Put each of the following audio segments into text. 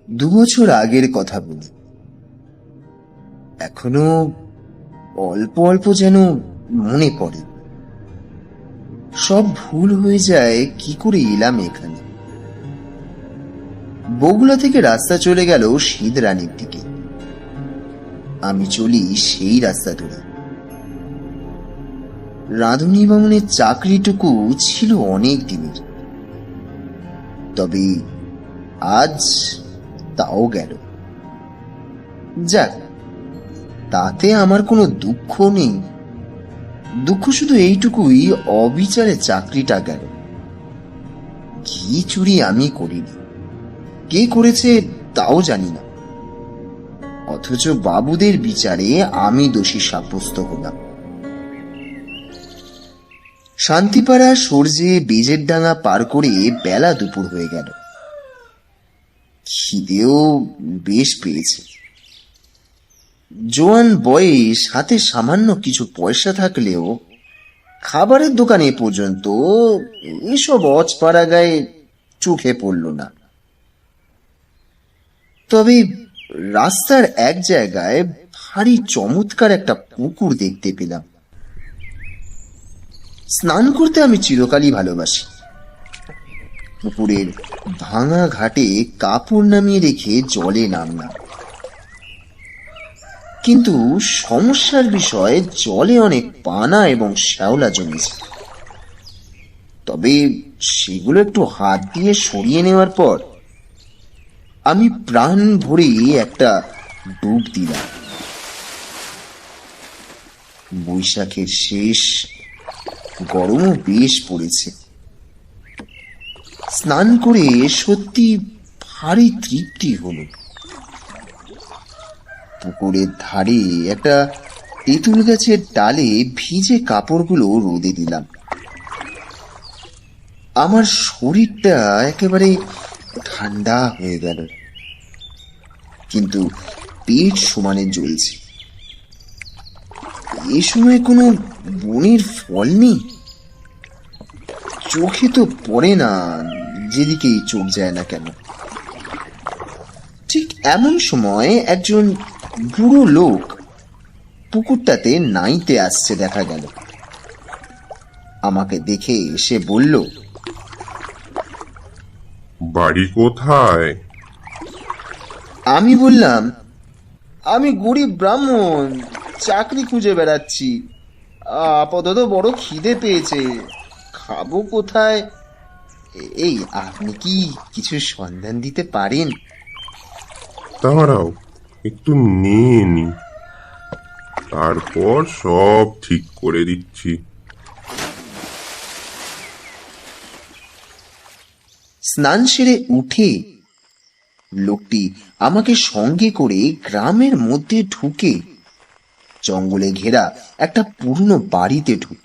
2 বছর আগের কথা বলি। এখনো অল্প অল্প যেন মনে পড়ে। সব ভুল হয়ে যায় কি করে এলাম এখানে। বগুড়া থেকে রাস্তা চলে গেল সিঁদরানির দিকে। আমি চলি সেই রাস্তা ধরে। রাঁধুনি বামুনের চাকরিটুকু ছিল অনেক দিনের, তবে আজ তাও গেল। যাক, তাতে আমার কোনো দুঃখ নেই। দুঃখ শুধু এইটুকুই, অবিচারে চাকরিটা গেল। কি চুরি আমি করিনি, কে করেছে তাও জানি না, অথচ বাবুদের বিচারে আমি দোষী সাব্যস্ত হলাম। শান্তিপাড়া সরজে বেজের ডাঙা পার করে বেলা দুপুর হয়ে গেল। খিদেও বেশ পেয়েছে। জোয়ান বয়স, হাতে সামান্য কিছু পয়সা থাকলেও খাবারের দোকানে পর্যন্ত এসব অজপাড়া গায়ে চোখে পড়ল না। তবে রাস্তার এক জায়গায় ভারী চমৎকার একটা পুকুর দেখতে পেলাম। স্নান করতে আমি চিরকালই ভালোবাসি। পুকুরের ভাঙা ঘাটে কাপড় নামিয়ে রেখে জলে নামলাম। কিন্তু সমস্যার বিষয়, জলে অনেক পানা এবং শ্যাওলা জমেছে। তবে সেগুলো একটু হাত দিয়ে সরিয়ে নেওয়ার পর আমি প্রাণ ভরে একটা ডুব দিলাম। বৈশাখের শেষ, গরমও বেশ পড়েছে। স্নান করে সত্যি ভারী তৃপ্তি হলো। পুকুরের ধারে একটা তেঁতুল গাছের ডালে ভিজে কাপড়গুলো রোদে দিলাম। আমার শরীরটা একেবারে ঠান্ডা হয়ে গেল, কিন্তু পেট সমানে জ্বলছে। এ সময় কোনো বনের ফল নেই, চোখে তো পড়ে না যেদিকেই চোখ যায় না কেন। ঠিক এমন সময় একজন বুড়ো লোক পুকুরটাতে নাইতে আসছে দেখা গেল। আমাকে দেখে সে বলল, বাড়ি কোথায়? আমি বললাম, আমি গরিব ব্রাহ্মণ, চাকরি খুঁজে বেড়াচ্ছি। আপাতত বড় খিদে পেয়েছে, খাবো কোথায়? এই আপনি কি কিছু সন্ধান দিতে পারেন? দাঁড়াও, একটু নিয়ে নি, তারপর সব ঠিক করে দিচ্ছি। স্নান সেরে উঠে লোকটি আমাকে সঙ্গে করে গ্রামের মধ্যে ঢুকে জঙ্গলে ঘেরা একটা পুরনো বাড়িতে ঢুক।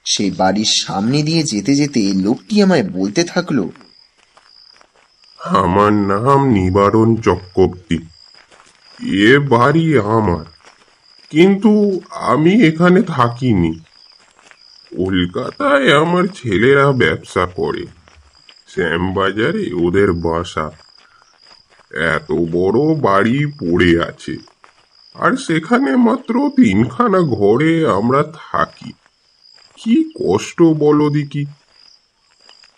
সেই বাড়ির সামনে দিয়ে যেতে যেতে লোকটি আমায় বলতে থাকলো, আমার নাম নিবারণ চক্রবর্তী। এ বাড়ি আমার, কিন্তু আমি এখানে থাকিনি। কলকাতায় আমার ছেলেরা ব্যবসা করে, শ্যামবাজারে ওদের বাসা। এত বড় বাড়ি পড়ে আছে, আর সেখানে মাত্র 3খানা ঘরে আমরা থাকি। কি কষ্ট বলো দেখি।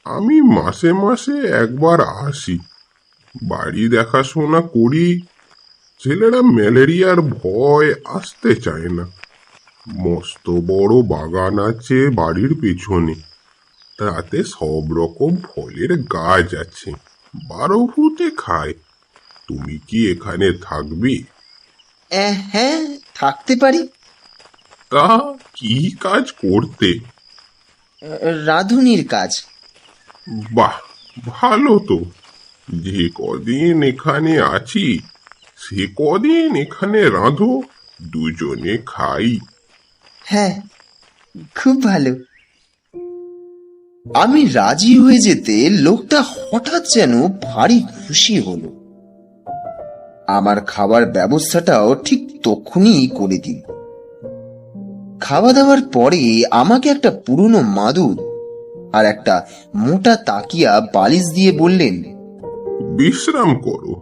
আমি মাসে মাসে একবার আসি, বাড়ি দেখাশোনা করি। ছেলেরা ম্যালেরিয়ার ভয় আসতে চায় না। মস্ত বড় বাগান আছে বাড়ির পেছনে, তাতে সব রকম ফলের গাছ আছে, 12 ফুটে খায়। তুমি কি এখানে থাকবে? হ্যাঁ, থাকতে পারি। তা কি কাজ করতে? রাঁধুনির কাজ। বাহ, ভালো তো। যে কদিন এখানে আছি সে কদিন এখানে রাঁধো, দুজনে খাই। হ্যাঁ, খুব ভালো। আমি রাজি হয়ে যেতে লোকটা হঠাৎ যেন ভারী খুশি হলো। আমার খাবার ব্যবস্থাটাও ঠিক তখনই করে দিল। খাওয়া দাওয়ার পরে আমাকে একটা পুরনো মাদুর আর একটা মোটা তাকিয়া বালিশ দিয়ে বললেন, বিশ্রাম করো।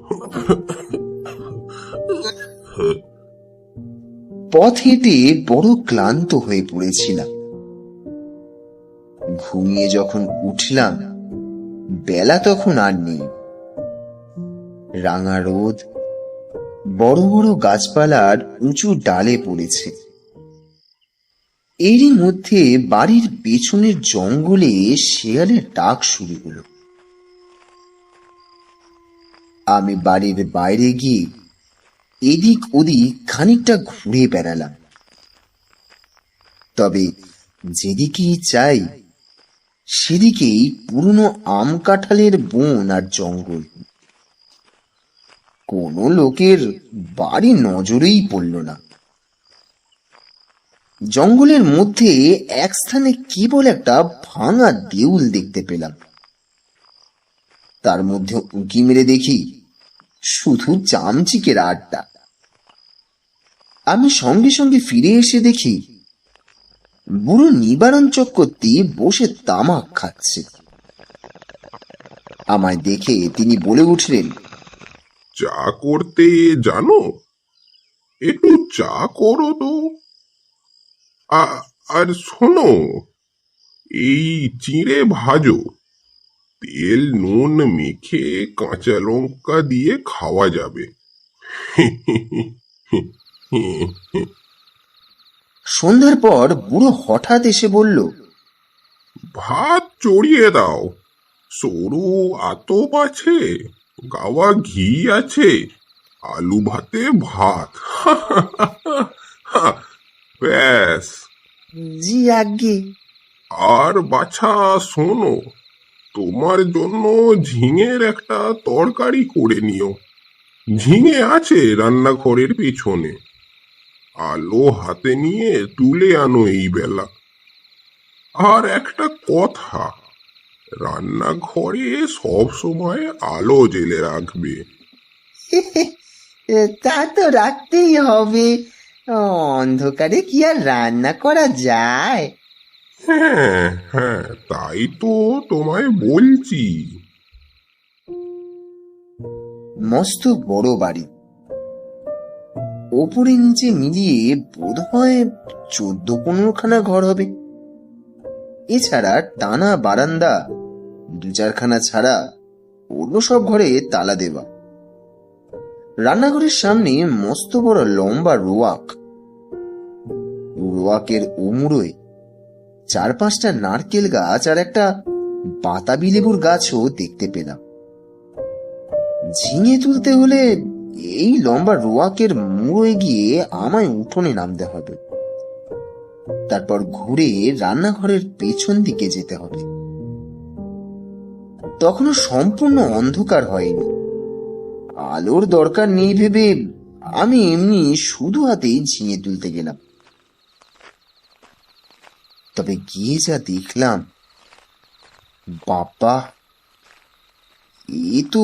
পথ হেঁটে বড় ক্লান্ত হয়ে পড়েছিলাম। ঘুমিয়ে যখন উঠলাম, বেলা তখন আর নেই। রাঙা রোদ বড় বড় গাছপালার উঁচু ডালে পড়েছে। এরই মধ্যে বাড়ির পেছনের জঙ্গলে শেয়ালের ডাক শুরু হলো। আমি বাড়ির বাইরে গিয়ে এদিক ওদিক খানিকটা ঘুরে বেড়ালাম। তবে যেদিকেই চাই সেদিকেই পুরনো আম কাঁঠালের বন আর জঙ্গল। কোনো লোকের বাড়ি নজরেই পড়ল না। জঙ্গলের মধ্যে এক স্থানে কেবল একটা ভাঙা দেউল দেখতে পেলাম। তার মধ্যে উঁকি মেরে দেখি শুধু চামচিকের আড্ডা। আমি সঙ্গে সঙ্গে ফিরে এসে দেখি বুড়ো নিবারণ চক্রবর্তী বসে তামাক খাচ্ছে। আমায় দেখে তিনি বলে উঠলেন, চা করতে জানো? একটু চা করো তো। আর শোনো, এই চিঁড়ে ভাজো, তেল নুন মেখে কাঁচা লঙ্কা দিয়ে খাওয়া যাবে। সন্ধ্যার পর বুড়ো হঠাৎ এসে বলল, ভাত চড়িয়ে দাও, সরু আতপ আছে, গাওয়া ঘি আছে, আলু ভাতে ভাত। ব্যাস। জি আজ্ঞে। আর বাছা শোনো, তোমার জন্য ঝিঙের একটা তরকারি করে নিও। ঝিঙে আছে রান্নাঘরের পেছনে। আলো হাতে নিয়ে তুলে আনো এই বেলা। আর একটা কথা, রান্নাঘরে সব সময় আলো জ্বেলে রাখবে। তা তো রাখতেই হবে, অন্ধকারে কি আর রান্না করা যায়? হ্যাঁ হ্যাঁ, তাই তো তোমায় বলছি। মস্ত বড় বাড়ি, ওপরে নিচে মিলিয়ে বোধহয় 14-15খানা ঘর হবে। এছাড়া টানা বারান্দা 2-4খানা ছাড়া অন্য সব ঘরে তালা দেওয়া। রান্নাঘরের সামনে মস্ত বড় লম্বা রোয়াক। রোয়াকের ওমুড়োয় 4-5টা নারকেল গাছ আর একটা বাতাবি লেবুর গাছও দেখতে পেলাম। ঝিঙে তুলতে হলে এই লম্বা রোয়াকের মুড়োয় গিয়ে আমায় উঠোনে নামতে হবে, তারপর ঘুরে রান্নাঘরের পেছন দিকে যেতে হবে। তখনও সম্পূর্ণ অন্ধকার হয়নি। আলোর দরকার নেই ভেবে আমি এমনি শুধু হাতেই ঝিঙে তুলতে গেলাম। তবে গিয়ে যা দেখলাম, বাবা, এ তো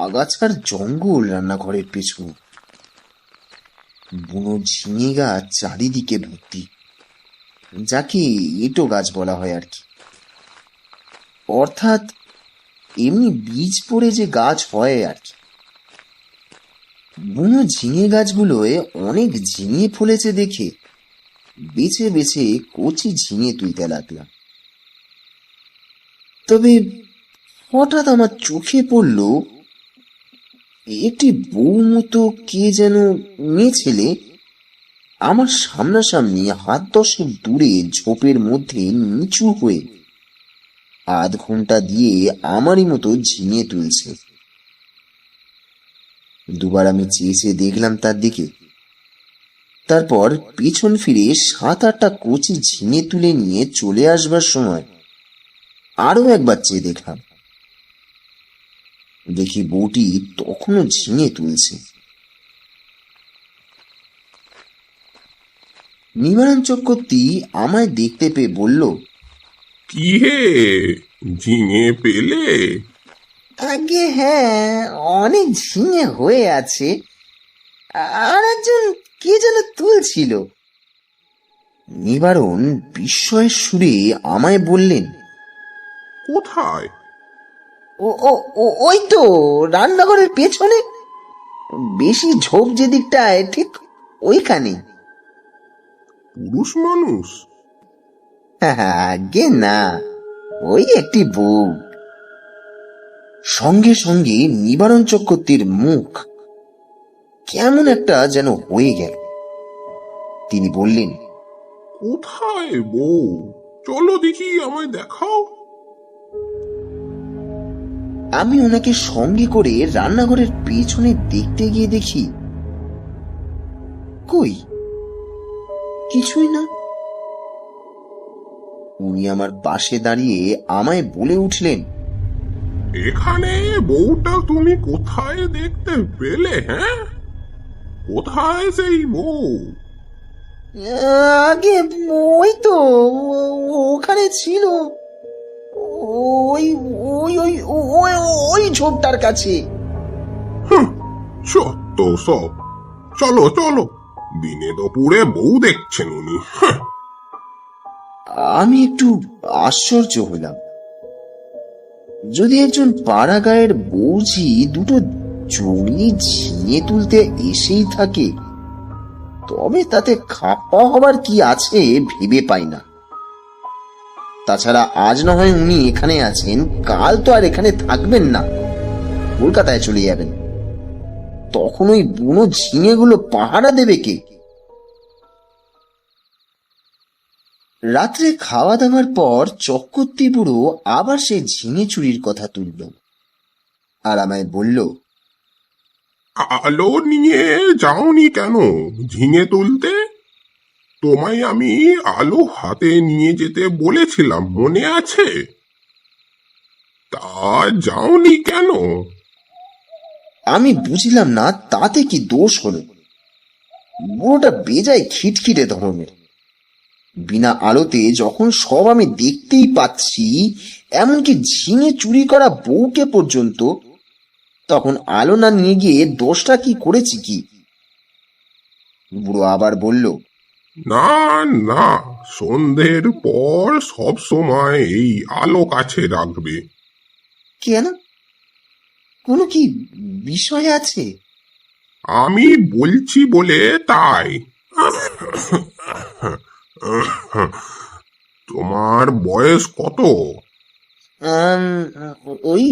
আগাছার জঙ্গল রান্নাঘরের পেছনে। বুনো ঝিঙে গাছ চারিদিকে ভর্তি, যাকে এঁটো গাছ বলা হয় আর কি। অর্থাৎ এমনি বীজ পড়ে যে গাছ হয় আর কি। বুনো ঝিঙে গাছগুলোয় অনেক ঝিঙে ফলেছে দেখে বেছে বেছে কচি ঝিঙে তুলতে লাগলাম। তবে হঠাৎ আমার চোখে পড়ল একটি বউ মতো কে যেন মেয়ে ছেলে আমার সামনাসামনি 10 হাত দূরে ঝোপের মধ্যে নিচু হয়ে আধ ঘন্টা দিয়ে আমারই মতো ঝিঙে তুলছে। দুবার আমি চেয়ে চেয়ে দেখলাম তার দিকে। তারপর পেছন ফিরে 7-8টা কচি ঝিঙে তুলে নিয়ে চলে আসবার সময় আরো একবার চেয়ে দেখলাম। দেখি বউটি তখনও ঝিঙে তুলছে। নিবারণ চক্রবর্তী আমায় দেখতে পেয়ে বলল, কি হে, ঝিঙে পেলে? আগে হ্যাঁ, অনেক ঝিঙে হয়ে আছে, আর একজন কে যেন তুলছিল। নিবারণ বিস্ময়ের সুরে আমায় বললেন, কোথায়? ওই তো রান্নাঘরের পেছনে, বেশি ঝোপ যে দিকটায়, ঠিক ওইখানে। পুরুষ মানুষ? আগে না, ওই একটি বউ। সঙ্গে সঙ্গে নিবারণ চক্রবর্তীর মুখ কেমন একটা যেন হয়ে গেল। তিনি বললেন, কোথায় বউ? চলো দেখি, আমায় দেখাও। আমি ওনাকে সঙ্গে করে রান্নাঘরের পেছনে দেখতে গিয়ে দেখি, কই কিছুই না। উনি আমার পাশে দাঁড়িয়ে আমায় বলে উঠলেন, এখানে বউটা তুমি কোথায় দেখতে পেলে? হ্যাঁ, কোথায় সেই বউ? আগে ওই তো ওখানে ছিল, ওই ওই ওই ওই ওই ঝোপটার কাছে। সত্য সব। চলো চলো, দিনে দুপুরে বউ দেখছেন উনি? আমি একটু আশ্চর্য হলাম। যদি একজন পাড়া গায়ের বউঝি দুটো জড়িয়ে ঝিঙে তুলতে এসেই থাকে, তবে তাতে খাপ্পা হবার কি আছে ভেবে পাই না। তাছাড়া আজ না হয় উনি এখানে আছেন, কাল তো আর এখানে থাকবেন না, কলকাতায় চলে যাবেন। তখন ওই বুনো ঝিঙেগুলো পাহারা দেবে কে? রাত্রে খাওয়া দাওয়ার পর চক্রবর্তী বুড়ো আবার সেই ঝিঙে চুরির কথা তুলল, আর আমায় বলল, আলো নিয়ে যাওনি কেন ঝিঙে তুলতে? তোমায় আমি আলো হাতে নিয়ে যেতে বলেছিলাম, মনে আছে? তা যাওনি কেন? আমি বুঝলাম না তাতে কি দোষ হলো। বুড়োটা বেজায় খিটখিটে ধরনের। বিনা আলোতে যখন সব আমি দেখতেই পাচ্ছি, এমনকি ঝিঙে চুরি করা বউকে পর্যন্ত, তখন আলো না নিয়ে গিয়ে দোষটা কি করেছি কি? বুড়ো আবার বলল, না না, সন্ধ্যের পর সব সময় এই আলো কাছে রাখবে। কেন, কোনো কি বিষয় আছে? আমি বলছি বলে তাই। তোমার বয়স কত? আম, ওই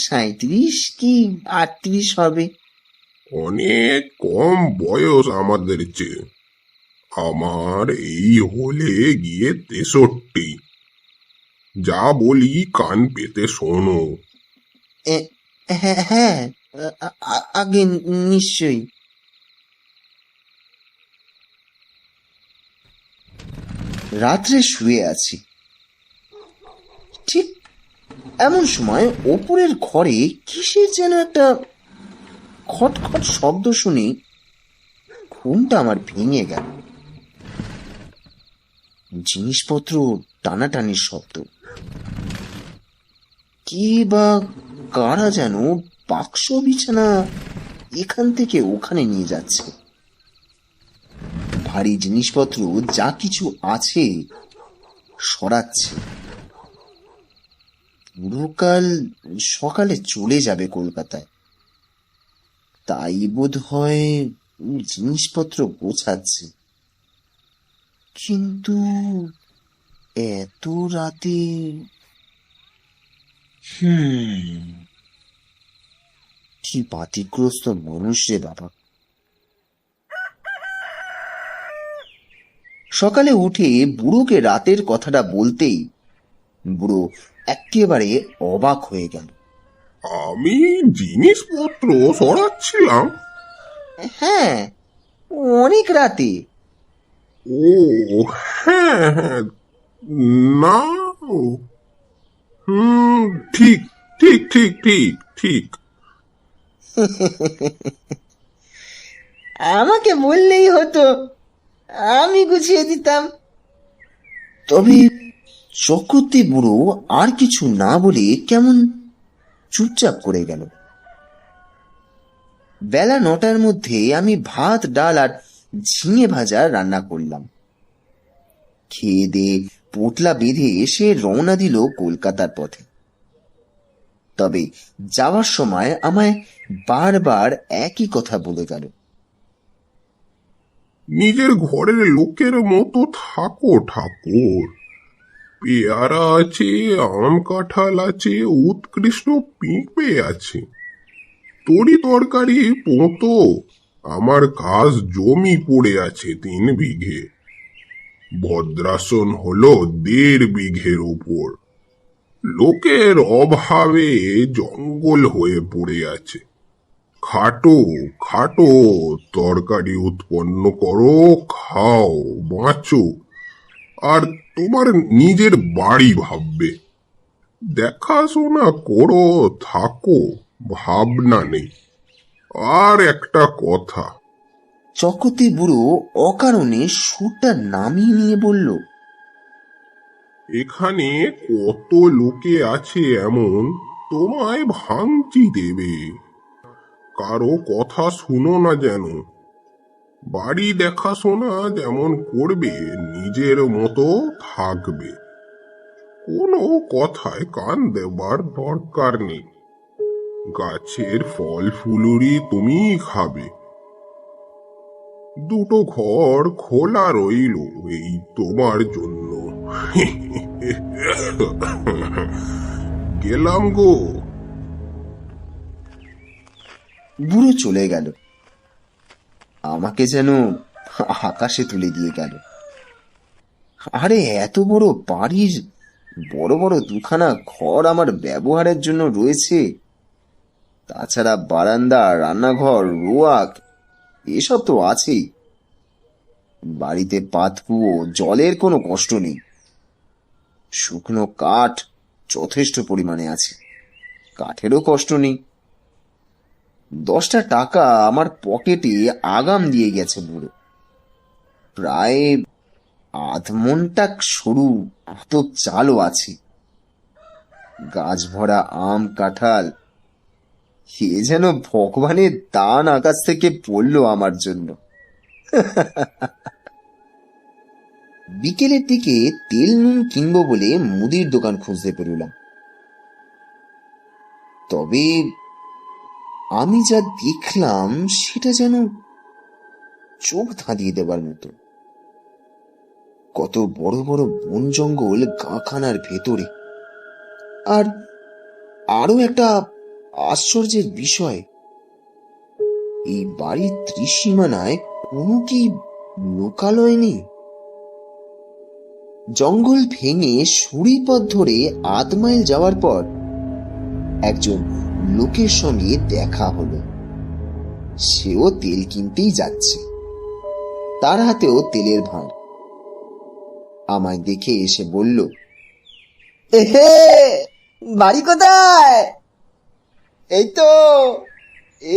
37 কি 38 হবে। অনেক কম বয়স আমাদের চেয়ে। আমার এই হলে গিয়ে 63। যা বলি কান পেতে শোনো। হ্যাঁ হ্যাঁ, আগে নিশ্চয়ই। রাত্রে শুয়ে আছি, ঠিক এমন সময় ওপরের ঘরে কিসের যেন একটা খটখট শব্দ শুনে ঘুমটা আমার ভেঙে গেল। জিনিসপত্র টানাটানির শব্দ। কে বা কারা যেন বাক্স বিছানা এখান থেকে ওখানে নিয়ে যাচ্ছে। ভারী জিনিসপত্র যা কিছু আছে সরাচ্ছে। পুরোকাল সকালে চলে যাবে কলকাতায়, তাই বোধ হয় জিনিসপত্র গোছাচ্ছে। কিন্তু এত রাতে, কি বাতিগ্রস্ত মানুষ রে বাবা। সকালে উঠে বুড়োকে রাতের কথাটা বলতেই বুড়ো একেবারে অবাক হয়ে গেল। আমি জিনিসপত্র সরাচ্ছিলাম? হ্যাঁ, অনেক রাতে। ও হ্যাঁ হ্যাঁ, না, হুম, ঠিক ঠিক ঠিক ঠিক ঠিক। আমাকে বললেই হতো, আমি গুছিয়ে দিতাম। তবে চক্রবর্তী বুড়ো আর কিছু না বলে কেমন চুপচাপ করে গেল। বেলা 9টার মধ্যে আমি ভাত, ডাল আর ঝিঙে ভাজা রান্না করলাম। খেয়ে দিয়ে পোটলা বেঁধে এসে রওনা দিল কলকাতার পথে। তবে যাওয়ার সময় আমায় বারবার একই কথা বলে গেল। নিজের ঘরের লোকের মতো থাকো ঠাকুর। পেয়ারা আছে, আম কাঁঠাল আছে, উৎকৃষ্ট পেঁপে আছে, তরি তরকারি পোঁতো। আমার কাজ জমি পড়ে আছে 3 বিঘে, ভদ্রাসন হলো 1.5 বিঘের উপর। লোকের অভাবে জঙ্গল হয়ে পড়ে আছে। খাটো খাটো তরকারি উৎপন্ন করো, খাও, বাঁচো, আর তোমার নিজের বাড়ি ভাববে। দেখাশোনা করো, থাকো, ভাবনা নেই। আর একটা কথা, চকতে বুড়ো অকারণে সুরটা নামিয়ে নিয়ে বলল, এখানে কত লোকে আছে এমন, তোমায় ভাঙচি দেবে। কারো কথা শুনো না যেন। বাড়ি দেখাশোনা যেমন করবে, নিজের মতো থাকবে। কোনো কথায় কান দেবার দরকার নেই। গাছের ফল ফুলুরি তুমিই খাবে। 2টো ঘর খোলা রইল এই তোমার জন্য। গেলাম গো। বুড়ো চলে গেল। আমাকে যেন আকাশে তুলে দিয়ে গেল। আরে এত বড় বাড়ির বড় বড় 2খানা ঘর আমার ব্যবহারের জন্য রয়েছে, তাছাড়া বারান্দা, রান্নাঘর, রোয়াক এসব তো আছেই। বাড়িতে পাতকুয়ো, জলের কোনো কষ্ট নেই। শুকনো কাঠ যথেষ্ট পরিমাণে আছে, কাঠেরও কষ্ট নেই। 10টা টাকা আমার পকেটে আগাম দিয়ে গেছে বুড়ো। প্রায় আধমনটা সরু আতপ চালও আছে। গাছ ভরা আম কাঁঠাল, এ যেন ভগবানের দান আকাশ থেকে পড়লো আমার জন্য। বিকেলের দিকে তেল নুন কিনবো বলে মুদির দোকান খুঁজতে পেরোলাম। তবে আমি যা দেখলাম সেটা যেন চোখ ধাঁধিয়ে দেবার মতো। কত বড় বড় বন জঙ্গল গাঁখানার ভেতরে। আর আরো একটা আশ্চর্যের বিষয়, এই বাড়ির ত্রিসীমানায় কোনো কি লোকালয় নেই। জঙ্গল ভেঙে সুড়ি পথ ধরে 8 মাইল যাওয়ার পর একজন লোকের সঙ্গে দেখা হলো। সেও তেল কিনতেই যাচ্ছে, তার হাতেও তেলের ভাঁড়। আমায় দেখে এসে বলল, এহে, বাড়ি কোথায়? এই তো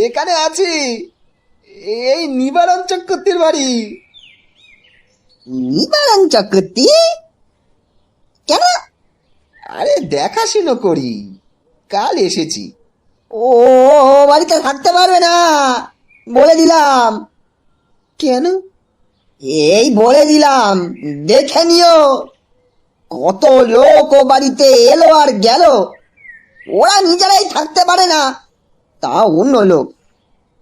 এখানে আছি, এই নিবারণ চক্রবর্তীর বাড়ি। নিবারণ চক্রবর্তী? কেন? আরে দেখাশুনো করি, কাল এসেছি। ও বাড়িতে থাকতে পারবে না, বলে দিলাম। কেন? এই বলে দিলাম, দেখে নিও। কত লোক ও বাড়িতে এলো আর গেল, ওরা নিজেরাই থাকতে পারে না, তা অন্য লোক।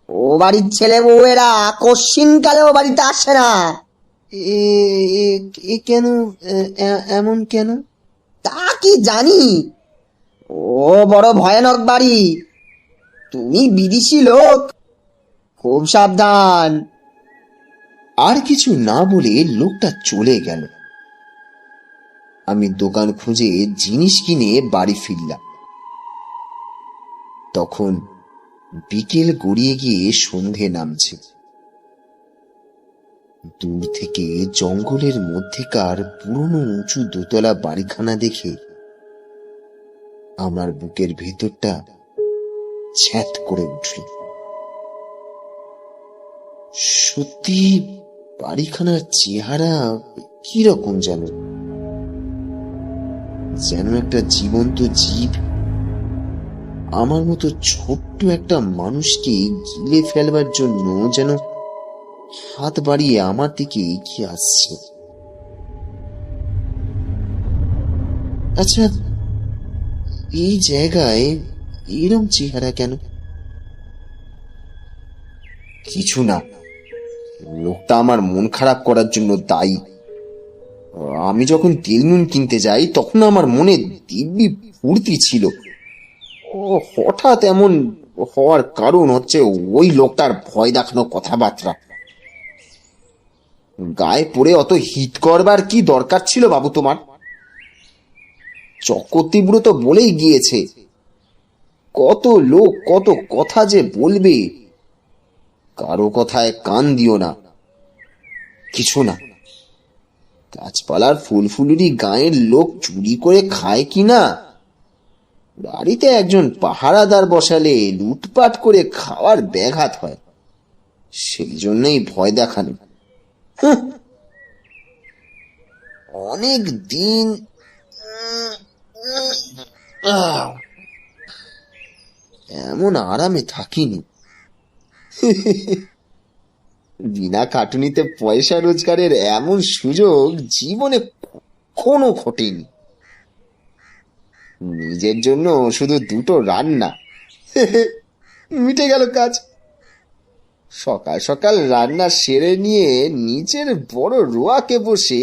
ও বাড়ির ছেলে বউয়েরা কশ্চিনকালেও বাড়িতে আসে না। কেন? এমন কেন? তা কি জানি, ও বড় ভয়ানক বাড়ি। তুমি বিদেশি লোক, খুব সাবধান। আর কিছু না বলে লোকটা চলে গেল। আমি দোকান খুঁজে জিনিস কিনে বাড়ি ফিরলাম। তখন বিকেল গড়িয়ে গিয়ে সন্ধে নামছে। দূর থেকে জঙ্গলের মধ্যেকার পুরনো উঁচু দোতলা বাড়িখানা দেখে আমার বুকের ভেতরটা ছ্যাঁত করে উঠল। সত্যি বাড়িখানার চেহারা কিরকম যেন একটা জীবন্ত জীব আমার মতো ছোট্ট একটা মানুষকে গিলে ফেলবার জন্য যেন হাত বাড়িয়ে আমার দিকে এগিয়ে আসছে। আচ্ছা, এই জায়গায় এরম চেহারা কেন? কিছু না, লোকটা আমার মন খারাপ করার জন্য দায়ী। আমি যখন তেল নুন কিনতে যাই তখন আমার মনে দিব্যি ফুর্তি ছিল। ও হঠাৎ এমন হওয়ার কারণ হচ্ছে ওই লোকটার ভয় দেখানো কথাবার্তা। গায়ে পড়ে অত হিট করবার কি দরকার ছিল বাবু তোমার? চক্রবর্তী বুড়ো তো বলেই গিয়েছে, কত লোক কত কথা যে বলবে, কারো কথায় কান দিও না। কিছু না, গাছপালার ফুল ফুলুরি গায়ের লোক চুরি করে খায় কি না? বাড়িতে একজন পাহারাদার বসালে লুটপাট করে খাওয়ার ব্যাঘাত হয়, সেই জন্যই ভয় দেখানো। হুঁ, অনেক দিন এমন আরামে থাকিনি। বিনা খাটুনিতে পয়সা রোজগারের এমন সুযোগ জীবনে কখনো ঘটেনি। নিজের জন্য শুধু দুটো রান্না, মিটে গেল কাজ। সকাল সকাল রান্না সেরে নিয়ে নিচের বড় রোয়াকে বসে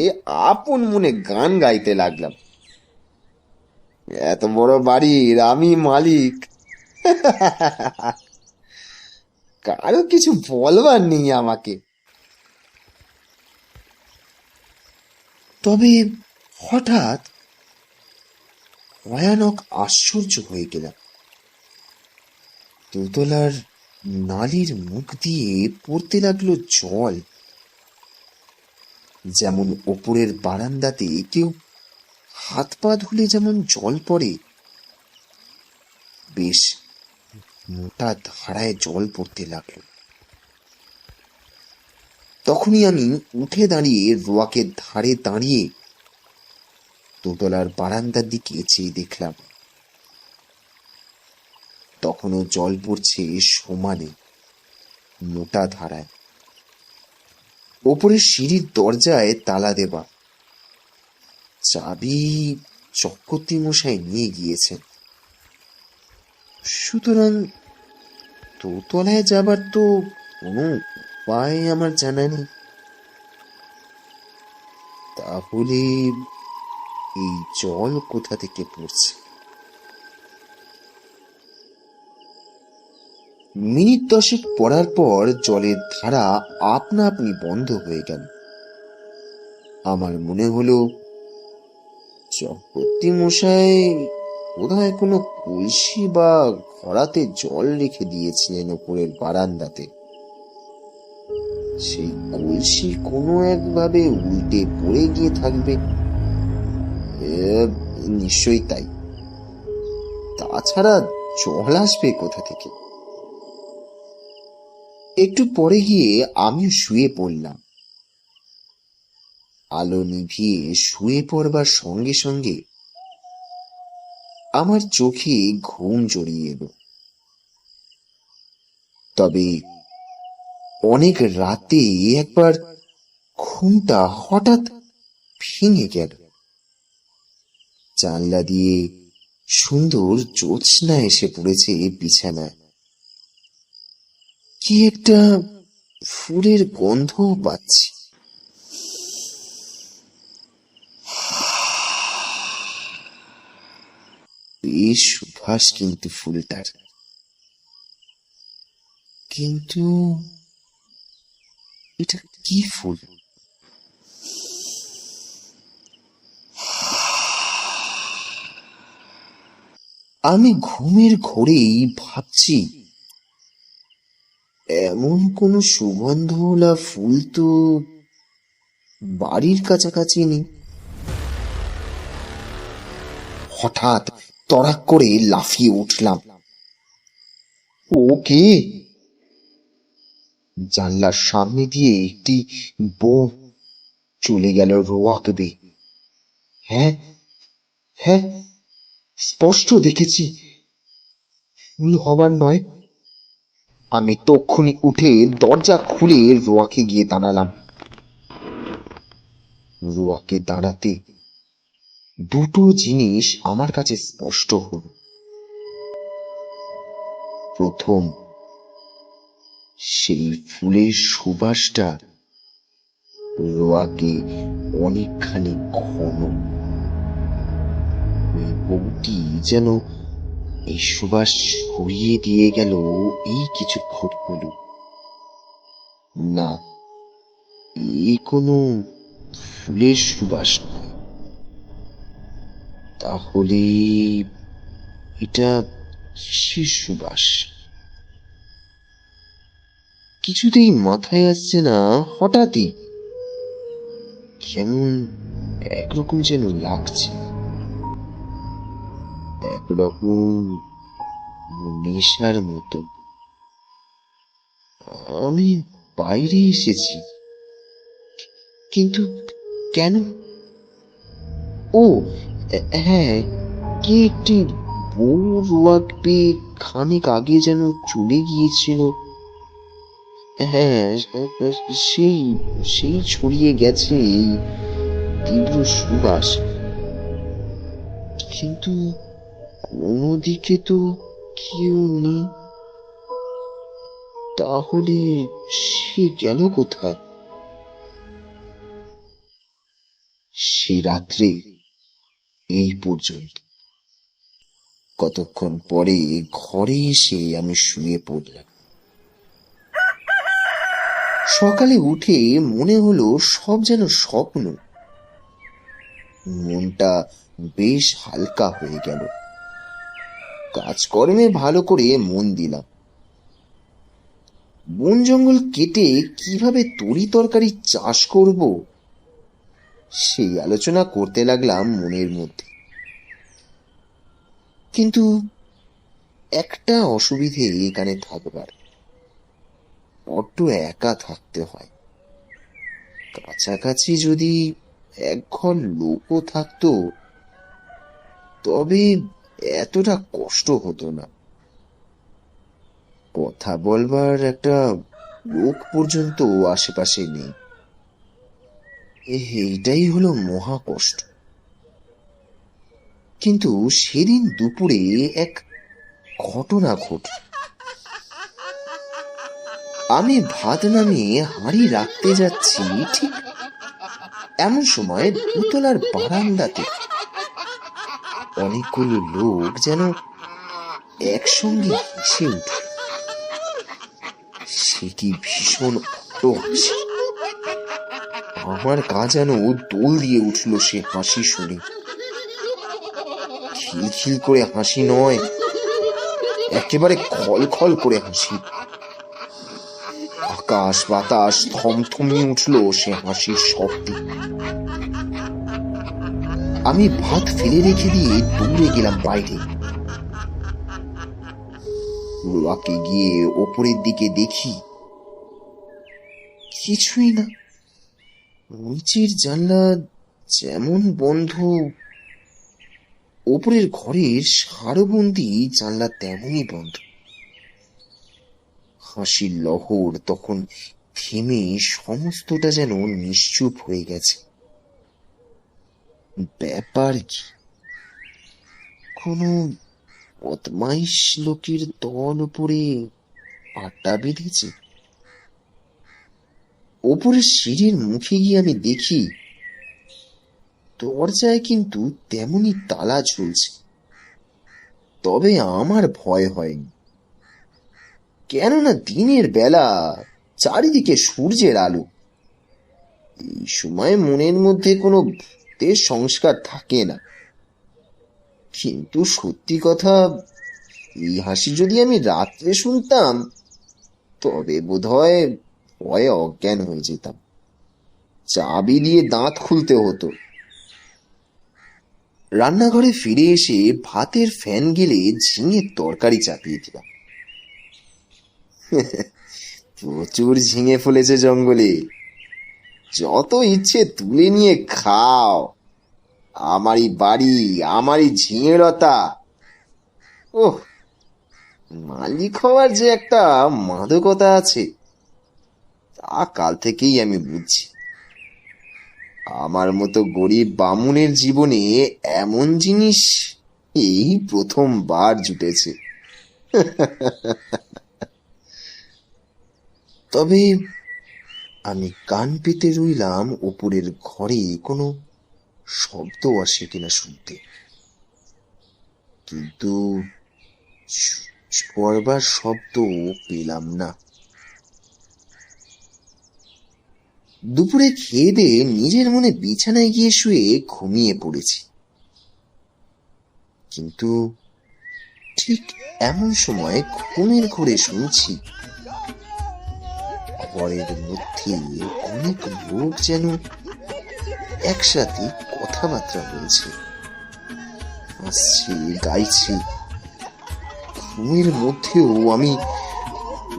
আপন মনে গান গাইতে লাগলাম। এত বড় বাড়ির আমি মালিক, কারো কিছু বলবার নেই আমাকে। তবে হঠাৎ ভয়ানক আশ্চর্য হয়ে গেলাম। দোতলার নালির মুখ দিয়ে পড়তে লাগলো জল, যেমন ওপরের বারান্দাতে কেউ হাত পা ধুলে যেমন জল পড়ে, বেশ মোটা ধারায় জল পড়তে লাগলো। তখনই আমি উঠে দাঁড়িয়ে রোয়াকের ধারে দাঁড়িয়ে দোতলার বারান্দার দিকে চেয়ে দেখলাম, তখনও জল পড়ছে সমানে মোটা ধারায়। ওপরের সিঁড়ির দরজায় তালা দেওয়া, চাবি চক্রবর্তী মশাই নিয়ে গিয়েছেন। সুতরাং দোতলায় যাবার তো কোনো উপায় আমার জানা নেই। তাহলে এই জল কোথা থেকে পড়ছে? মিনিট 10 পড়ার পর জলের ধারা আপনা আপনি বন্ধ হয়ে গেল। আমার মনে হলো চক্রবর্তী মশাই বোধহয় কোনো কলসি বা ঘড়াতে জল রেখে দিয়েছিলেন ওপরের বারান্দাতে। সেই কলসি কোনো একভাবে উল্টে পড়ে গিয়ে থাকবে, নিশ্চয়ই তাই। তাছাড়া জল আসবে কোথা থেকে? একটু পরে গিয়ে আমিও শুয়ে পড়লাম। আলো নিভিয়ে শুয়ে পড়বার সঙ্গে সঙ্গে আমার চোখে ঘুম জড়িয়ে এলো। তবে অনেক রাতে একবার ঘুমটা হঠাৎ ভেঙে গেল। জানলা দিয়ে সুন্দর জ্যোৎস্না এসে পড়েছে বিছানায়। কি একটা ফুলের গন্ধ পাচ্ছি। বেশ সুবাস কিন্তু ফুলটার, কিন্তু এটা কি ফুল? আমি ঘুমের ঘোরেই ভাবছি, এমন কোন সুগন্ধওয়ালা ফুল তো বাড়ির কাছাকাছি নেই। হঠাৎ তড়াক করে লাফিয়ে উঠলাম। ও কে? জানলার সামনে দিয়ে একটি বউ চলে গেল রোয়াক বেয়ে। হ্যাঁ হ্যাঁ, স্পষ্ট দেখেছি, ভুল হবার নয়। আমি তক্ষুনি উঠে দরজা খুলে রোয়াকে গিয়ে দাঁড়ালাম। রোয়াকে দাঁড়াতে দুটো জিনিস আমার কাছে স্পষ্ট হল। প্রথম সেই ফুলের সুবাসটা রোয়াকে অনেকখানি ঘন। ওই বউটি যেন এই সুবাস ছড়িয়ে দিয়ে গেল এই কিছুক্ষণ হলো। না, এই কোনো ফুলের সুবাস নয়। তাহলে এটা কিসের সুবাস? কিছুতেই মাথায় আসছে না। হঠাৎই কেমন একরকম যেন লাগছে, একরকম নেশার মতো। আমি বাইরে এসেছি, কিন্তু কেন? ও হ্যাঁ, কে একটি বউ রোয়াক পেয়ে খানিক আগে যেন চলে গিয়েছিল। হ্যাঁ, সেই সেই ছড়িয়ে গেছে এই তীব্র সুবাস। কিন্তু কোনো দিকে তো কেউ নেই। তাহলে সে গেল কোথায়? সে রাত্রে এই পর্যন্ত। কতক্ষণ পরে ঘরে এসে আমি শুয়ে পড়লাম। সকালে উঠে মনে হলো সব যেন স্বপ্ন। মনটা বেশ হালকা হয়ে গেল। কাজকর্মে ভালো করে মন দিলাম। বন জঙ্গল কেটে কিভাবে তরি তরকারি চাষ করব সেই আলোচনা করতে লাগলাম মনের মধ্যে। কিন্তু একটা অসুবিধে এখানে থাকবার, বড্ড একা থাকতে হয়। কাছাকাছি যদি একঘর লোকও থাকতো তবে এতটা কষ্ট হতো না। কথা বলবার একটা লোক পর্যন্ত আশেপাশে নেই। এইটাই হলো মহা কষ্ট। কিন্তু সেদিন দুপুরে এক ঘটনা ঘটল। আমি ভাত নামিয়ে হাঁড়ি রাখতে যাচ্ছি, ঠিক এমন সময় দোতলার বারান্দাতে অনেকগুলো লোক যেন একসঙ্গে হেসে উঠল। সেটি ভীষণ অট্ট হাসি। আমার গা যেন দোল দিয়ে উঠল সে হাসি শুনে। খিলখিল করে হাসি নয়, একেবারে খলখল করে হাসি। আকাশ বাতাস থমথমিয়ে উঠল সে হাসির শব্দে। আমি ভাত ফেলে রেখে দিয়ে দৌড়ে গেলাম বাইরে। রোয়াকে গিয়ে ওপরের দিকে দেখি, কিছুই না। নিচের জানলা যেমন বন্ধ, ওপরের ঘরের সারবন্দি জানলা তেমনই বন্ধ। হাসির লহর তখন থেমে সমস্তটা যেন নিশ্চুপ হয়ে গেছে। ব্যাপার কি? কোনো বদমাইশ লোকের দল উপরে আড্ডা বেঁধেছে? ওপরের সিঁড়ির মুখে গিয়ে আমি দেখি দরজায় কিন্তু তেমনি তালা ঝুলছে। তবে আমার ভয় হয়নি, কেননা দিনের বেলা, চারিদিকে সূর্যের আলো। এই সময় মনের মধ্যে কোনো ভূতের সংস্কার থাকে না। কিন্তু সত্যি কথা, এই হাসি যদি আমি রাত্রে শুনতাম তবে বোধহয় ভয়ে অজ্ঞান হয়ে যেতাম। চাবি দিয়ে দাঁত খুলতে হতো। রান্নাঘরে ফিরে এসে ভাতের ফ্যান গেলে ঝিঙের তরকারি চাপিয়ে দিলাম। প্রচুর ঝিঙে ফলেছে জঙ্গলে, যত ইচ্ছে তুলে নিয়ে খাও। আমারই বাড়ি, আমারই ঝিঙে লতা। ওহ, মালিক হওয়ার যে একটা মাদকতা আছে তা কাল থেকেই আমি বুঝছি। আমার মতো গরিব বামুনের জীবনে এমন জিনিস এই প্রথমবার জুটেছে। তবে আমি কান পেতে রইলাম ওপরের ঘরে কোনো শব্দ আসে কিনা শুনতে, কিন্তু পড়বার শব্দ পেলাম না। দুপুরে খেয়ে দিয়ে নিজের মনে বিছানায় গিয়ে শুয়ে ঘুমিয়ে পড়েছি, কিন্তু ঠিক এমন সময় ঘুমের ঘোরে শুনছি ঘরের মধ্যে অনেক লোক যেন একসাথে কথাবার্তা বলছে, হাসছে, গাইছে। ঘুমের মধ্যেও আমি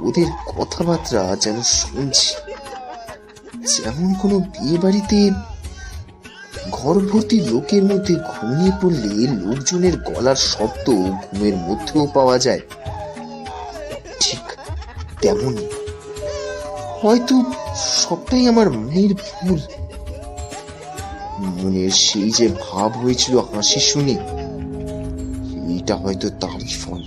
ওদের কথাবার্তা যেন শুনছি, যেমন কোনো বিয়ে বাড়িতে ঘর ভর্তি লোকের মধ্যে ঘুমিয়ে পড়লে লোকজনের গলার শব্দ ঘুমের মধ্যেও পাওয়া যায়, ঠিক তেমনই। হয়তো সবটাই আমার মনের ভুল। মনের সেই যে ভাব হয়েছিল হাসি শুনে, এটা হয়তো তারই ফল।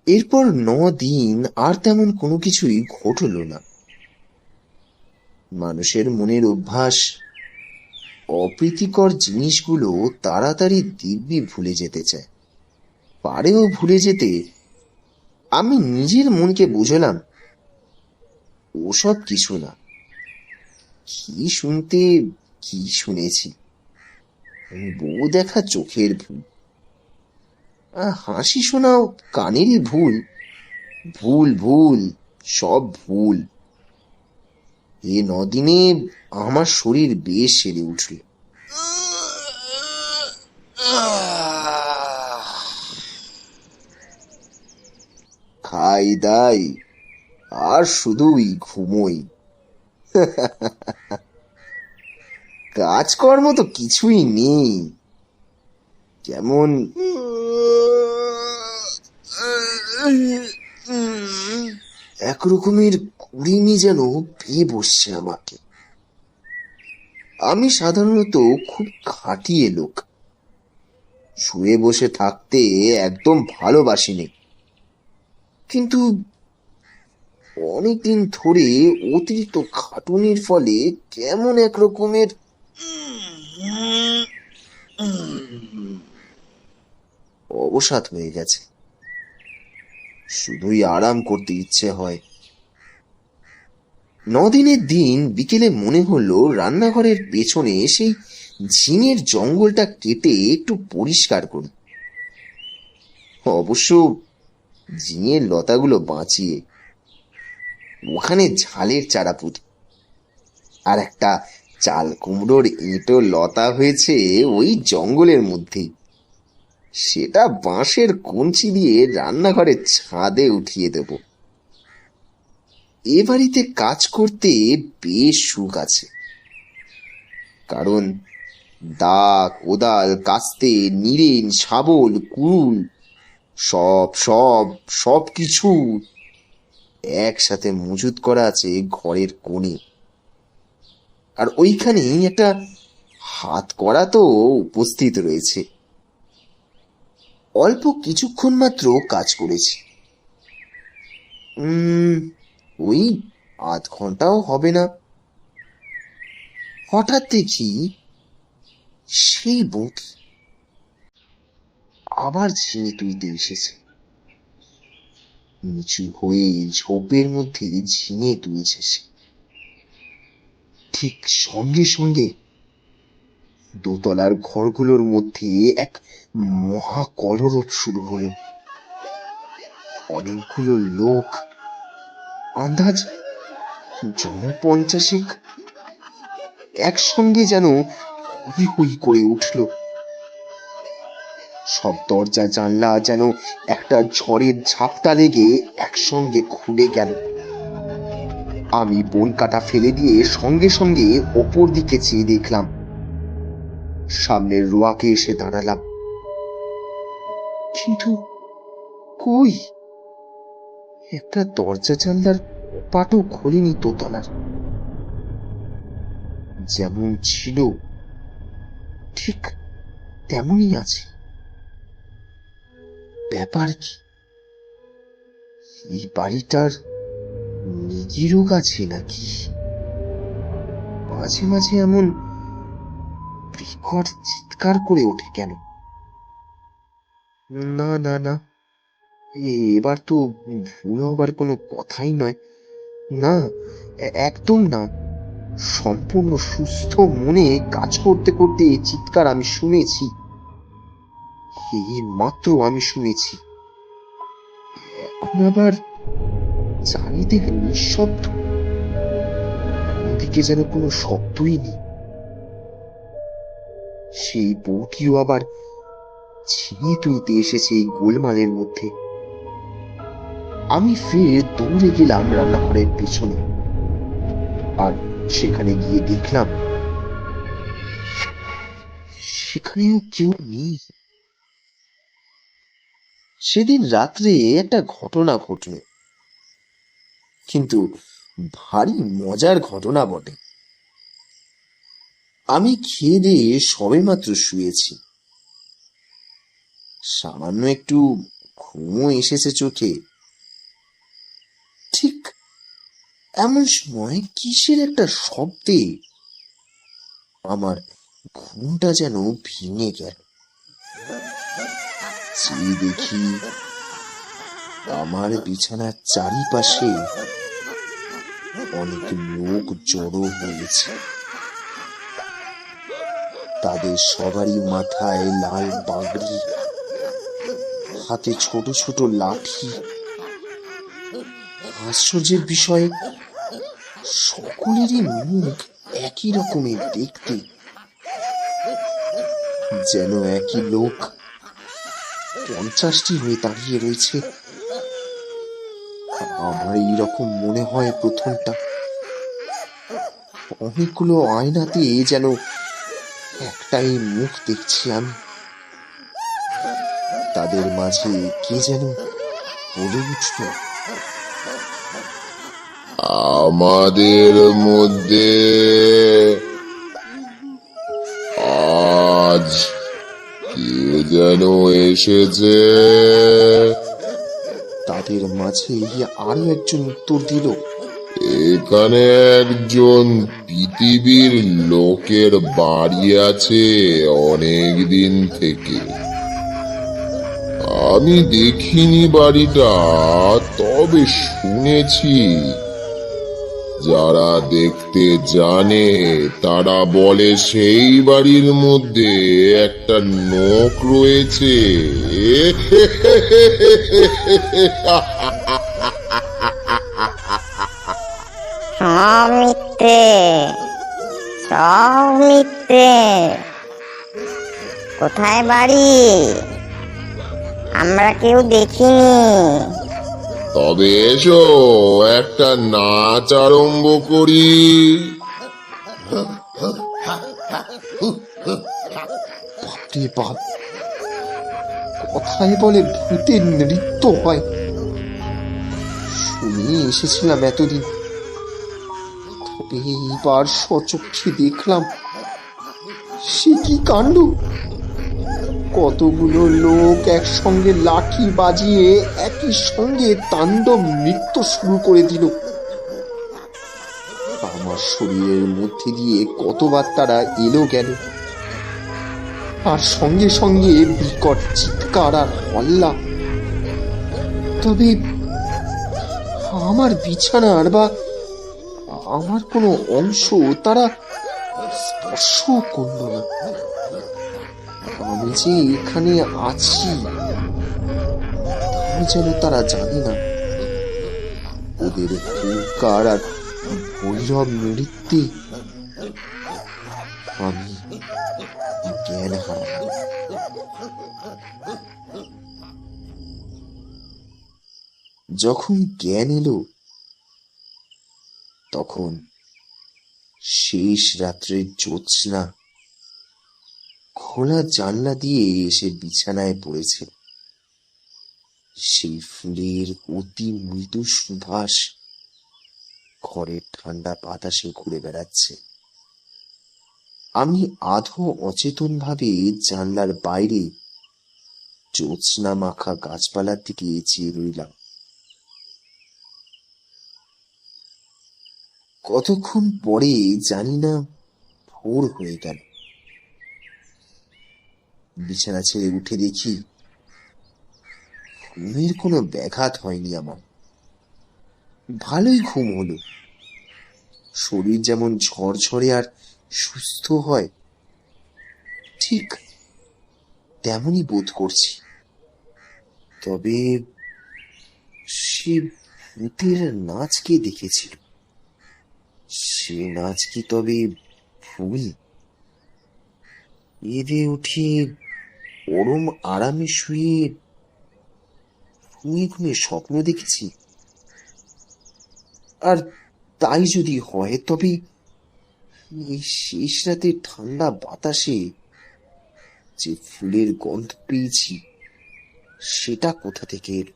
এরপর 9 দিন আর তেমন কোনো কিছুই ঘটল না। মানুষের মনের অভ্যাস অপ্রীতিকর জিনিসগুলো তাড়াতাড়ি দিব্যি ভুলে যেতে চায়, পারেও ভুলে যেতে। আমি নিজের মনকে বুঝলাম ওসব কিছু না। কি শুনতে কি শুনেছি, বউ দেখা চোখের ভুল, হাসি শোনাও কানেরই ভুল। ভুল ভুল, সব ভুল। এ 9 দিনে আমার শরীর বেশ সেরে উঠল। খাই দাই আর শুধুই ঘুমোই। কাজকর্ম তো কিছুই নেই, কেমন একরকমের কুড়িমি যেন পেয়ে বসছে আমাকে। আমি সাধারণত খুব খাটিয়ে লোক, শুয়ে বসে থাকতে একদম ভালোবাসিনি, কিন্তু অনেকদিন ধরে অতিরিক্ত খাটুনির ফলে কেমন একরকমের অবসাদ হয়ে গেছে। শুধুই আরাম করতে ইচ্ছে হয়। 9 দিনের দিন বিকেলে মনে হলো রান্নাঘরের পেছনে সেই ঝিঙের জঙ্গলটা কেটে একটু পরিষ্কার করি। অবশ্য ঝিঙের লতাগুলো বাঁচিয়ে ওখানে ঝালের চারা পুঁতি, আর একটা চাল কুমড়োর এঁটো লতা হয়েছে ওই জঙ্গলের মধ্যেই, সেটা বাঁশের কঞ্চি দিয়ে রান্নাঘরের ছাদে উঠিয়ে দেব। এ বাড়িতে কাজ করতে বেশ সুখ আছে, কারণ দা, কোদাল, কাস্তে, নিরেন, শাবল, কুড়ুল সব সব সব কিছু একসাথে মজুত করা আছে ঘরের কোণে। আর ওইখানেই একটা হাত করা তো উপস্থিত রয়েছে। অল্প কিছুক্ষণ মাত্র কাজ করেছি, ওই আধ ঘন্টাও হবে না। হঠাৎ দেখি সেই বউটি আবার ঝিঙে তুলতে এসেছে। নিচু হয়ে ঝোপের মধ্যে ঝিঙে তুলছে সে। ঠিক সঙ্গে সঙ্গে দোতলার ঘরগুলোর মধ্যে এক মহা কলরব শুরু হলো। অনেকগুলো লোক, আন্দাজ 50 একসঙ্গে যেন হই হই করে উঠল। সব দরজা জানলা যেন একটা ঝড়ের ঝাপটা লেগে একসঙ্গে খুলে গেল। আমি বন কাটা ফেলে দিয়ে সঙ্গে সঙ্গে ওপর দিকে চেয়ে দেখলাম। সামনের রোয়াকে এসে দাঁড়ালাম, কিন্তু কই, একটা দরজা জানলার পাটও খোলেনি দোতলার। যেমন ছিল ঠিক তেমনই আছে। ব্যাপার কি? এই বাড়িটার নিজের রোগ আছে নাকি? মাঝে মাঝে এমন বিকট চিৎকার করে ওঠে কেন? না না না, এবার তো ভুল হবার কোনো কথাই নয়। না, একদম না। সম্পূর্ণ সুস্থ মনে কাজ করতে করতে এই চিৎকার আমি শুনেছি। এই মাত্র আমি শুনেছি। এখন আবার চারিদিকে নিঃশব্দ, দিকে যেন কোনো শব্দই নেই। সেই বউটিও আবার ছিনিয়ে তুলতে এসেছে এই গোলমালের মধ্যে। আমি ফের দৌড়ে গেলাম রান্নাঘরের পেছনে, আর সেখানে গিয়ে দেখলাম সেখানেও কেউ নেই। সেদিন রাত্রে একটা ঘটনা ঘটল, কিন্তু ভারী মজার ঘটনা বটে। আমি খেয়ে দিয়ে সবেমাত্র শুয়েছি। সামান্য একটু ঘুমও এসেছে চোখে। ঠিক এমন সময় কিসের একটা শব্দে আমার ঘুমটা যেন ভেঙে গেল। চেয়ে দেখি আমার বিছানার চারিপাশে অনেক লোক জড়ো হয়েছে। তাদের সবারই মাথায় লাল পাগড়ি, হাতে ছোট ছোট লাঠি। আশ্চর্যের বিষয়, সকলেরই মুখ একই রকমের দেখতে, যেন একই লোক 50টি হয়ে দাঁড়িয়ে রয়েছে। আমার এইরকম মনে হয় প্রথমটা। অনেকগুলো আয়নাতে যেন একটাই মুখ দেখছি আমি। তাদের মাঝে কে যেন বলে উঠল, আমাদের মধ্যে আজ কে যেন এসেছে। তাদের মাঝে আরো একজন উত্তর দিল, এখানে একজন পৃথিবীর লোকের বাড়ি আছে অনেক দিন থেকে। আমি দেখিনি বাড়িটা, তবে শুনেছি যারা দেখতে জানে তারা বলে সেই বাড়ির মধ্যে একটা নোক রয়েছে। সব মিথ্যে, সব মিথ্যে। কোথায় বাড়ি? আমরা কেউ দেখিনি। তবে এসো একটা নাচ আরম্ভ করি। বাপরে বাপ, কথায় বলে ভূতের নৃত্য হয়। শুনিয়ে এসেছিলাম এতদিন, তবে এইবার সচক্ষে দেখলাম সে কি কাণ্ড। কতগুলো লোক একসঙ্গে লাঠি বাজিয়ে একই সঙ্গে তাণ্ডব নৃত্য শুরু করে দিল। আমার শরীরের মধ্যে দিয়ে কতবার তারা এলো গেল, আর সঙ্গে সঙ্গে বিকট চিৎকার আর হল্লা। তবে আমার বিছানার বা আমার কোনো অংশ তারা স্পর্শ করল না। আমি যে এখানে আছি তাও যেন তারা জানে না। ওদের হুঙ্কার আর ভৈরব নৃত্যে আমি জ্ঞান হারালাম। যখন জ্ঞান এলো, তখন শেষ রাত্রের জ্যোৎস্না খোলা জানলা দিয়ে এসে বিছানায় পড়েছে। সেই ফুলের অতি মৃদু সুবাস ঘরের ঠান্ডা বাতাসে ঘুরে বেড়াচ্ছে। আমি আধো অচেতন ভাবে জানলার বাইরে জ্যোৎস্না মাখা গাছপালার দিকে চেয়ে রইলাম। কতক্ষণ পরে জানি না ভোর হয়ে গেল। বিছানা ছেড়ে উঠে দেখি ঘুমের কোনো ব্যাঘাত হয়নি আমার। ভালোই ঘুম হলো। শরীর যেমন ঝরঝরে আর সুস্থ হয়, ঠিক তেমনই বোধ করছি। তবে সে ভূতের নাচ কে দেখেছিল? সে নাচ কি তবে ভুল? এদে উঠে পরম আরামে শুয়ে ঘুমিয়ে ঘুমিয়ে স্বপ্ন দেখেছি। আর তাই যদি হয়, তবে এই শেষ রাতে ঠান্ডা বাতাসে যে ফুলের গন্ধ পেয়েছি, সেটা কোথা থেকে এলো?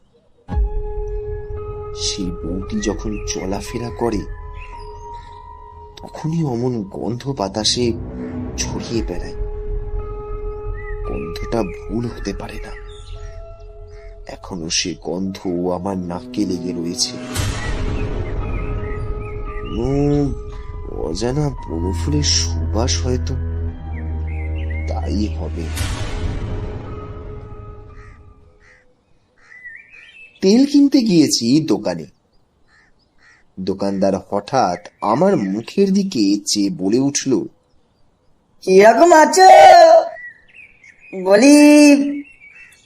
সেই বউটি যখন চলাফেরা করে, তখনই অমন গন্ধ বাতাসে ছড়িয়ে বেড়ায়। গন্ধটা ভুল হতে পারে না। এখনো সে গন্ধ আমার নাকে লেগে রয়েছে। অজানা বনফুলের সুবাস হয়তো, তাই হবে। তেল কিনতে গিয়েছি দোকানে। দোকানদার হঠাৎ আমার মুখের দিকে চেয়ে বলে উঠল, কিরকম আছো? বলি,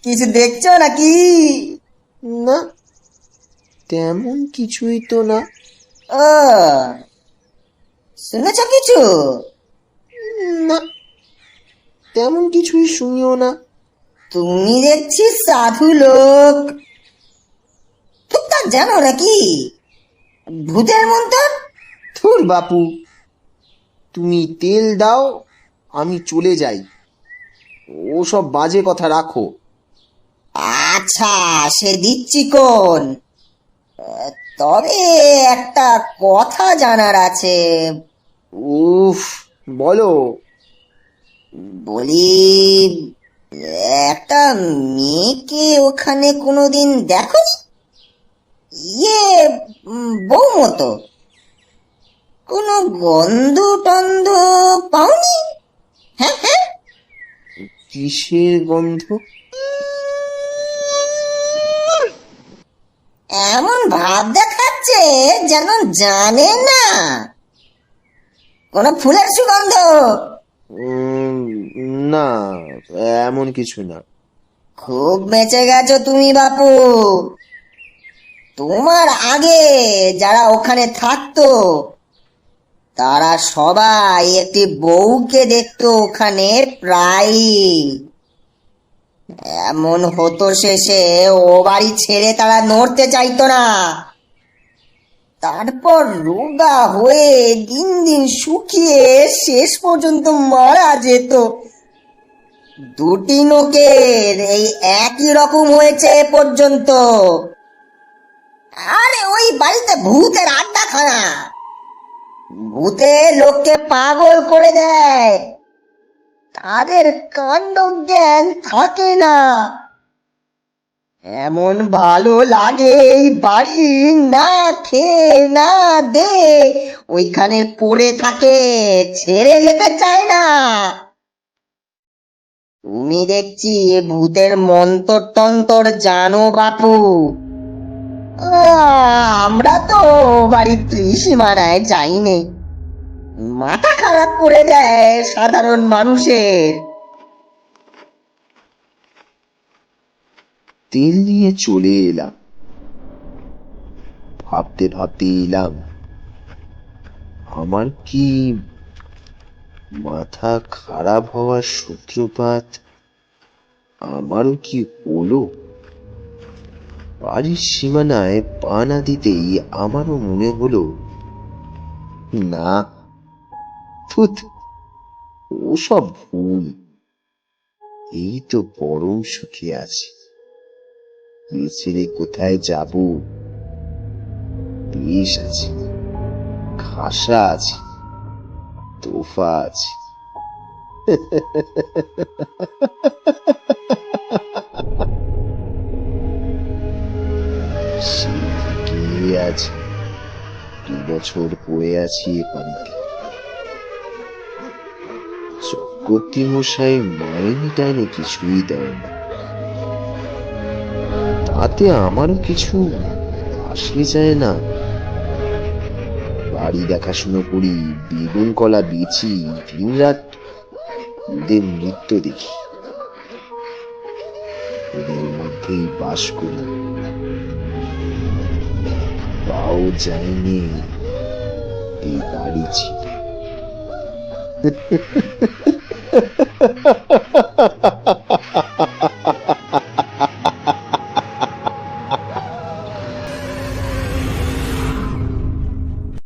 কিছু দেখছো নাকি? না, তেমন কিছুই তো না। ও, শুনেছ কিছু? না, তেমন কিছুই শুনিও না। তুমি দেখছি সাধু লোক। টুকটাক জানো নাকি ভূতের মন্তর? ধুর বাপু, তুমি তেল দাও, আমি চলে যাই। ওসব বাজে কথা রাখো। আচ্ছা, সে দিচ্ছি কোন। তবে একটা কথা জানার আছে। উফ, বলো। বলি, একটা মেয়েকে ওখানে কোনোদিন দেখো? ইয়ে, বউ মতো। কোনো গন্ধ টন্ধ পাওনি? হ্যাঁ হ্যাঁ। কিসের গন্ধ? এমন ভাব দেখাচ্ছে যেন জানে না। কোন ফুলের সুগন্ধ? না, এমন কিছু না। খুব বেঁচে গেছো তুমি বাপু। তোমার আগে যারা ওখানে থাকতো, তারা সবাই একটি বউকে দেখতো ওখানে প্রায়। এমন হতো শেষে ও বাড়ি ছেড়ে তারা নড়তে চাইতো না। তারপর রোগা হয়ে দিন দিন শুকিয়ে শেষ পর্যন্ত মারা যেত। দুটি লোকের এই একই রকম হয়েছে এ পর্যন্ত। আরে ওই বাড়িতে ভূতের আড্ডাখানা। ভূতে লোককে পাগল করে দেয়। তাদের কাণ্ড জ্ঞান থাকে না। এমন ভালো লাগে এই বাড়ি না খেয়ে না দে ওইখানে পড়ে থাকে, ছেড়ে যেতে চায় না। তুমি দেখছি ভূতের মন্তর টন্তর জানো বাপু। আমরা তো বাড়ির ত্রিসীমানায় যাইনি। মাথা খারাপ করে দেয় সাধারণ মানুষের। তেল নিয়ে চলে এলাম। ভাবতে ভাবতে এলাম, আমার কি মাথা খারাপ হওয়ার সূত্রপাত আমারও কি হলো? বাড়ির সীমানায় পা না দিতেই আমারও মনে হলো, না, থুত, ওসব ভুল। এই তো পরম সুখে আছি। এ ছেড়ে কোথায় যাব? বেশ আছে, খাসা আছে, তোফা আছে। সে আজ 2 বছর পড়ে আছি এ বাড়িতে। চক্রবর্তী মশাই মাইনে টাইনে কিছুই দেয় না, তাতে আমারও কিছু আসে যায় না। বাড়ি দেখাশুনো করি, বেগুন কলা বেচি, দিনরাত ওদের নৃত্য দেখি, ওদের মধ্যেই বাস করি। পাও যায়নি এই বাড়ি ছিল।